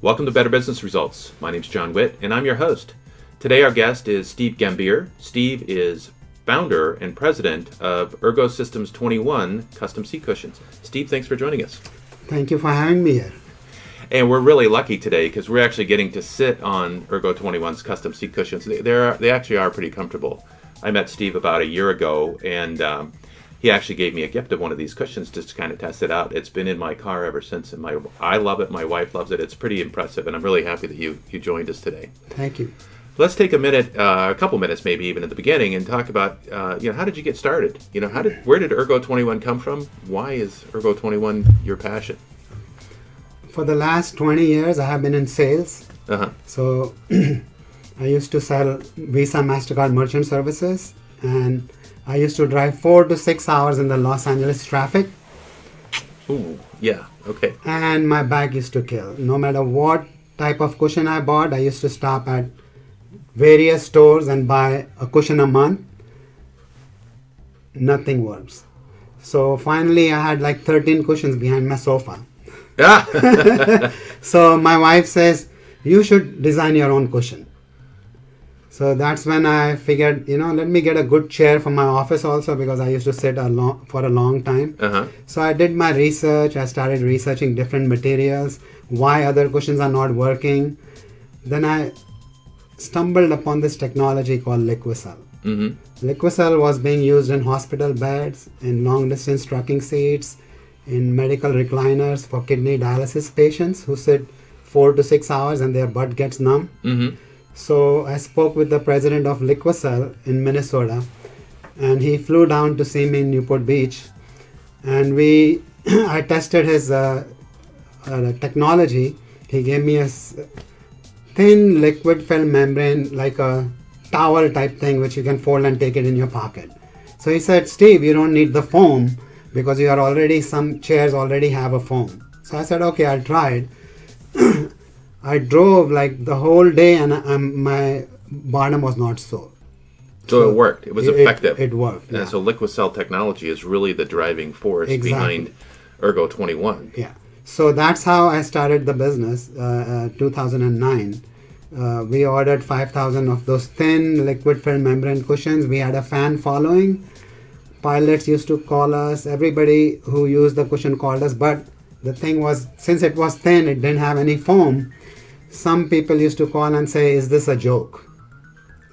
Welcome to Better Business Results. My name's John Witt, and I'm your host. Today our guest is Steve Gambier. Steve is founder and president of Ergo21 Custom Seat Cushions. Steve, thanks for joining us. Thank you for having me here. And we're really lucky today because we're actually getting to sit on Ergo21's custom seat cushions. They actually are pretty comfortable. I met Steve about a year ago, and he actually gave me a gift of one of these cushions just to kind of test it out. It's been in my car ever since, and I love it. My wife loves it. It's pretty impressive, and I'm really happy that you joined us today. Thank you. Let's take a couple minutes, maybe even at the beginning, and talk about how did you get started? Where did Ergo21 come from? Why is Ergo21 your passion? For the last 20 years, I have been in sales. So I used to sell Visa, MasterCard merchant services, and I used to drive 4 to 6 hours in the Los Angeles traffic. Ooh, yeah, okay. And my back used to kill. No matter what type of cushion I bought, I used to stop at various stores and buy a cushion a month. Nothing works. So finally, I had like 13 cushions behind my sofa. So my wife says, you should design your own cushion. So that's when I figured, let me get a good chair for my office also, because I used to sit for a long time. So I did my research. I started researching different materials, why other cushions are not working. Then I stumbled upon this technology called Liquicell. Liquicell was being used in hospital beds, in long distance trucking seats, in medical recliners for kidney dialysis patients who sit 4 to 6 hours and their butt gets numb. So I spoke with the president of Liquicell in Minnesota, and he flew down to see me in Newport Beach, and I tested his technology. He gave me a thin liquid film membrane, like a towel type thing, which you can fold and take it in your pocket. So he said, Steve, you don't need the foam because some chairs already have a foam. So I said, okay, I'll try it. I drove like the whole day, and my bottom was not sore. So it worked. It was effective. It worked. Yeah. So Liquicell technology is really the driving force behind Ergo21. Yeah. So that's how I started the business, 2009. We ordered 5,000 of those thin liquid film membrane cushions. We had a fan following. Pilots used to call us. Everybody who used the cushion called us. But the thing was, since it was thin, it didn't have any foam. Some people used to call and say, is this a joke?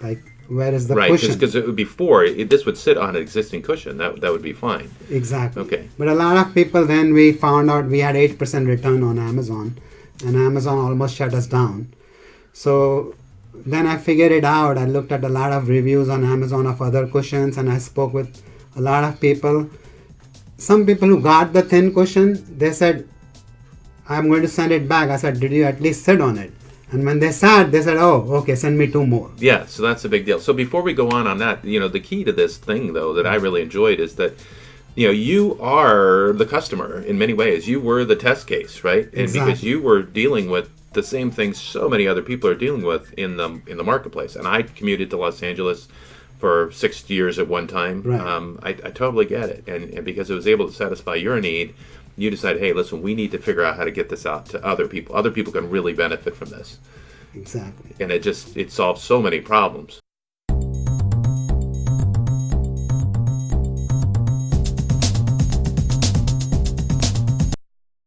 Like, where is the cushion? Right, because before, this would sit on an existing cushion. That would be fine. Exactly. Okay. But a lot of people, then we found out we had 8% return on Amazon, and Amazon almost shut us down. So then I figured it out. I looked at a lot of reviews on Amazon of other cushions, and I spoke with a lot of people. Some people who got the thin cushion, they said, I'm going to send it back. I said, did you at least sit on it? And when they sat, they said, oh, okay, send me 2 more. Yeah, so that's a big deal. So before we go on that, the key to this thing, though, that I really enjoyed is that, you are the customer in many ways. You were the test case, right? And Exactly. because you were dealing with the same things so many other people are dealing with in the marketplace. And I commuted to Los Angeles for 6 years at one time. Right. I totally get it. And because it was able to satisfy your need, you decided, hey, listen, we need to figure out how to get this out to other people. Other people can really benefit from this. Exactly. And it solves so many problems.